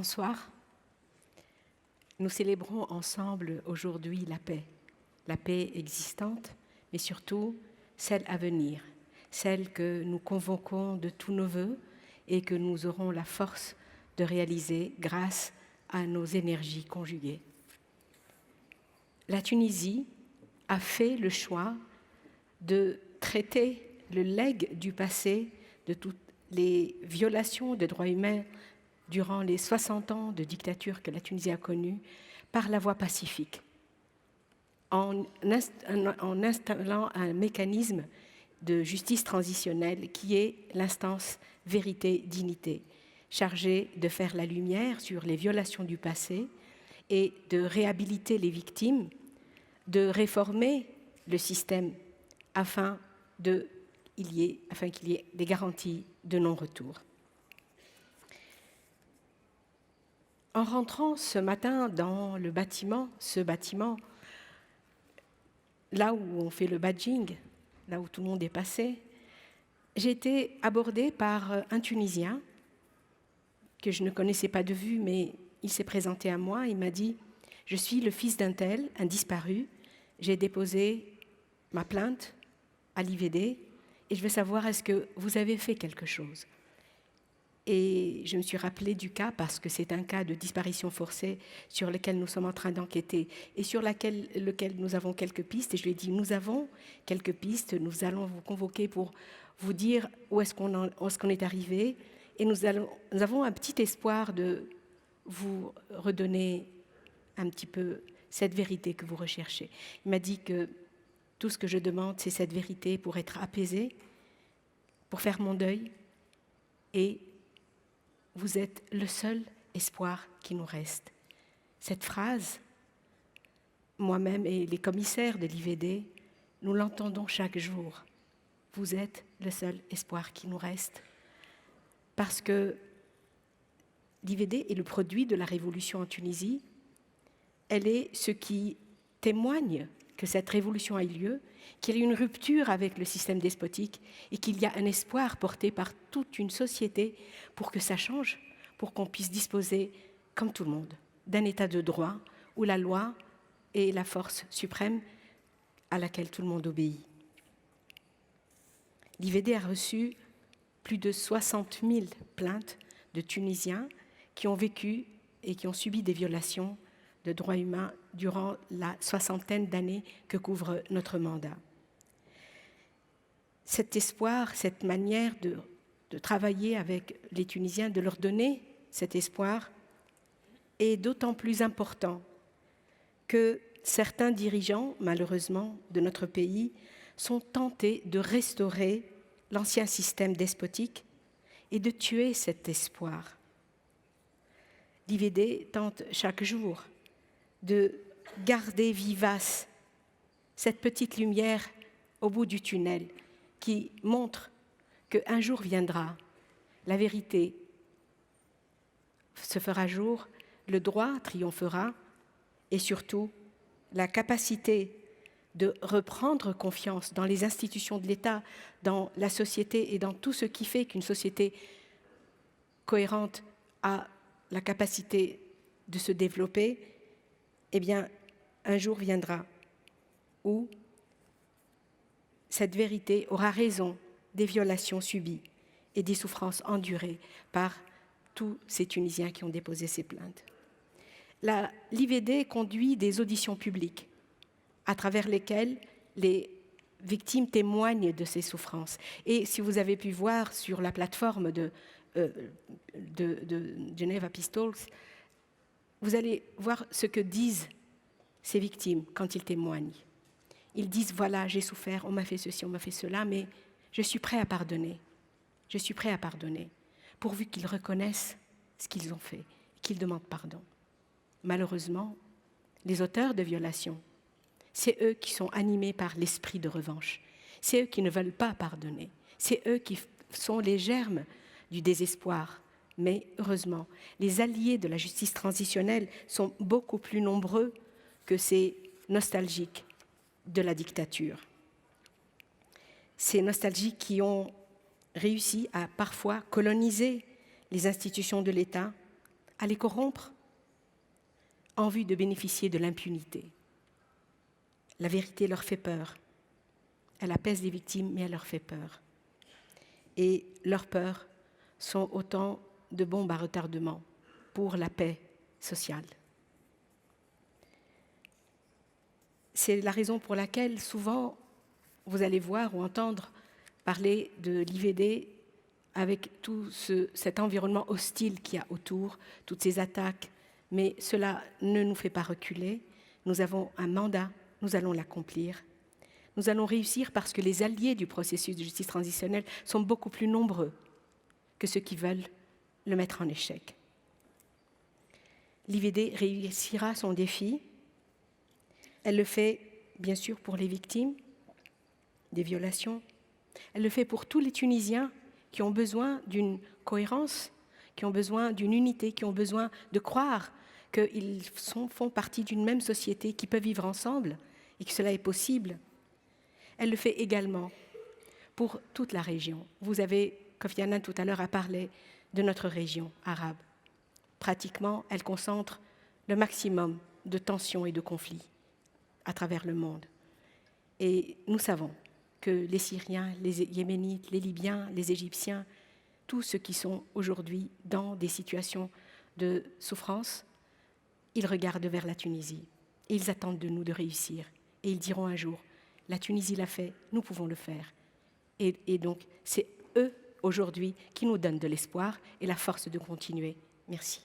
Bonsoir. Nous célébrons ensemble aujourd'hui la paix existante, mais surtout celle à venir, celle que nous convoquons de tous nos vœux et que nous aurons la force de réaliser grâce à nos énergies conjuguées. La Tunisie a fait le choix de traiter le legs du passé de toutes les violations des droits humains durant les 60 ans de dictature que la Tunisie a connue par la voie pacifique, en installant un mécanisme de justice transitionnelle qui est l'instance vérité-dignité, chargée de faire la lumière sur les violations du passé et de réhabiliter les victimes, de réformer le système afin qu'il y ait des garanties de non-retour. En rentrant ce matin dans ce bâtiment, là où on fait le badging, là où tout le monde est passé, j'ai été abordée par un Tunisien que je ne connaissais pas de vue, mais il s'est présenté à moi, il m'a dit « Je suis le fils d'un tel, un disparu, j'ai déposé ma plainte à l'IVD et je veux savoir est-ce que vous avez fait quelque chose ?» Et je me suis rappelé du cas parce que c'est un cas de disparition forcée sur lequel nous sommes en train d'enquêter et sur lequel nous avons quelques pistes. Et je lui ai dit, nous avons quelques pistes, nous allons vous convoquer pour vous dire où est-ce qu'on est arrivé. Et nous avons un petit espoir de vous redonner un petit peu cette vérité que vous recherchez. Il m'a dit que tout ce que je demande, c'est cette vérité pour être apaisé, pour faire mon deuil et vous êtes le seul espoir qui nous reste. Cette phrase, moi-même et les commissaires de l'IVD, nous l'entendons chaque jour. Vous êtes le seul espoir qui nous reste. Parce que l'IVD est le produit de la révolution en Tunisie. Elle est ce qui témoigne que cette révolution a eu lieu, qu'il y a une rupture avec le système despotique et qu'il y a un espoir porté par toute une société pour que ça change, pour qu'on puisse disposer, comme tout le monde, d'un état de droit où la loi est la force suprême à laquelle tout le monde obéit. L'IVD a reçu plus de 60 000 plaintes de Tunisiens qui ont vécu et qui ont subi des violations de droits humains durant la soixantaine d'années que couvre notre mandat. Cet espoir, cette manière de travailler avec les Tunisiens, de leur donner cet espoir, est d'autant plus important que certains dirigeants, malheureusement, de notre pays, sont tentés de restaurer l'ancien système despotique et de tuer cet espoir. L'IVD tente chaque jour de garder vivace cette petite lumière au bout du tunnel qui montre qu'un jour viendra, la vérité se fera jour, le droit triomphera et surtout la capacité de reprendre confiance dans les institutions de l'État, dans la société et dans tout ce qui fait qu'une société cohérente a la capacité de se développer, eh bien, un jour viendra où cette vérité aura raison des violations subies et des souffrances endurées par tous ces Tunisiens qui ont déposé ces plaintes. L'IVD conduit des auditions publiques à travers lesquelles les victimes témoignent de ces souffrances. Et si vous avez pu voir sur la plateforme de Geneva Pistols, vous allez voir ce que disent ces victimes quand ils témoignent. Ils disent, voilà, j'ai souffert, on m'a fait ceci, on m'a fait cela, mais je suis prêt à pardonner. Je suis prêt à pardonner, pourvu qu'ils reconnaissent ce qu'ils ont fait, qu'ils demandent pardon. Malheureusement, les auteurs de violations, c'est eux qui sont animés par l'esprit de revanche. C'est eux qui ne veulent pas pardonner. C'est eux qui sont les germes du désespoir. Mais heureusement, les alliés de la justice transitionnelle sont beaucoup plus nombreux que ces nostalgiques de la dictature. Ces nostalgiques qui ont réussi à parfois coloniser les institutions de l'État, à les corrompre en vue de bénéficier de l'impunité. La vérité leur fait peur. Elle apaise les victimes, mais elle leur fait peur. Et leurs peurs sont autant de bombes à retardement pour la paix sociale. C'est la raison pour laquelle souvent vous allez voir ou entendre parler de l'IVD avec tout cet environnement hostile qu'il y a autour, toutes ces attaques, mais cela ne nous fait pas reculer. Nous avons un mandat, nous allons l'accomplir. Nous allons réussir parce que les alliés du processus de justice transitionnelle sont beaucoup plus nombreux que ceux qui veulent le mettre en échec. L'IVD réussira son défi. Elle le fait, bien sûr, pour les victimes des violations. Elle le fait pour tous les Tunisiens qui ont besoin d'une cohérence, qui ont besoin d'une unité, qui ont besoin de croire qu'ils font partie d'une même société, qui peuvent vivre ensemble et que cela est possible. Elle le fait également pour toute la région. Vous avez, Kofi Annan tout à l'heure a parlé de notre région arabe. Pratiquement, elle concentre le maximum de tensions et de conflits à travers le monde. Et nous savons que les Syriens, les Yéménites, les Libyens, les Égyptiens, tous ceux qui sont aujourd'hui dans des situations de souffrance, ils regardent vers la Tunisie et ils attendent de nous de réussir. Et ils diront un jour, la Tunisie l'a fait, nous pouvons le faire. Et donc, c'est eux, aujourd'hui, qui nous donnent de l'espoir et la force de continuer. Merci.